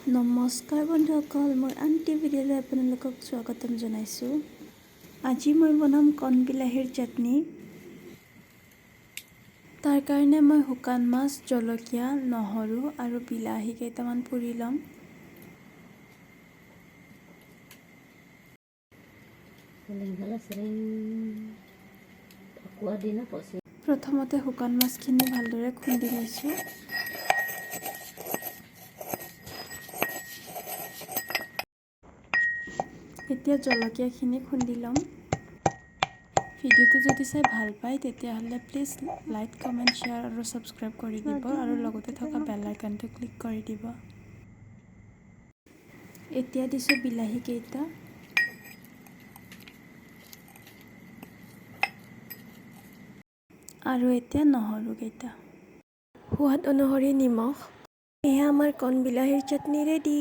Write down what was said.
নমস্কাৰ বন্ধুসকল, মোৰ আনটি ভিডিঅ'লৈ আপোনালোকক স্বাগতম জনাইছোঁ। আজি মই বনাম কণ বিলাহীৰ চাটনি। তাৰ কাৰণে মই শুকান মাছ, জলকীয়া, নহৰু আৰু বিলাহী কেইটামান পুৰি ল'ম। প্ৰথমতে শুকান মাছখিনি ভালদৰে খুন্দি লৈছোঁ। এতিয়া জলকীয়াখিনি খুন্দি ল'ম। ভিডিঅ'টো যদি চাই ভাল পায় তেতিয়াহ'লে প্লিজ লাইক, কমেণ্ট, শ্বেয়াৰ আৰু ছাবস্ক্ৰাইব কৰি দিব আৰু লগতে থকা বেল আইকনটো ক্লিক কৰি দিব। এতিয়া দিছোঁ বিলাহী কেইটা। আৰু এতিয়া নহৰু কেইটা। সোৱাদ অনুসৰি নিমখ। এয়া আমাৰ কণ বিলাহীৰ চাটনি ৰেডি।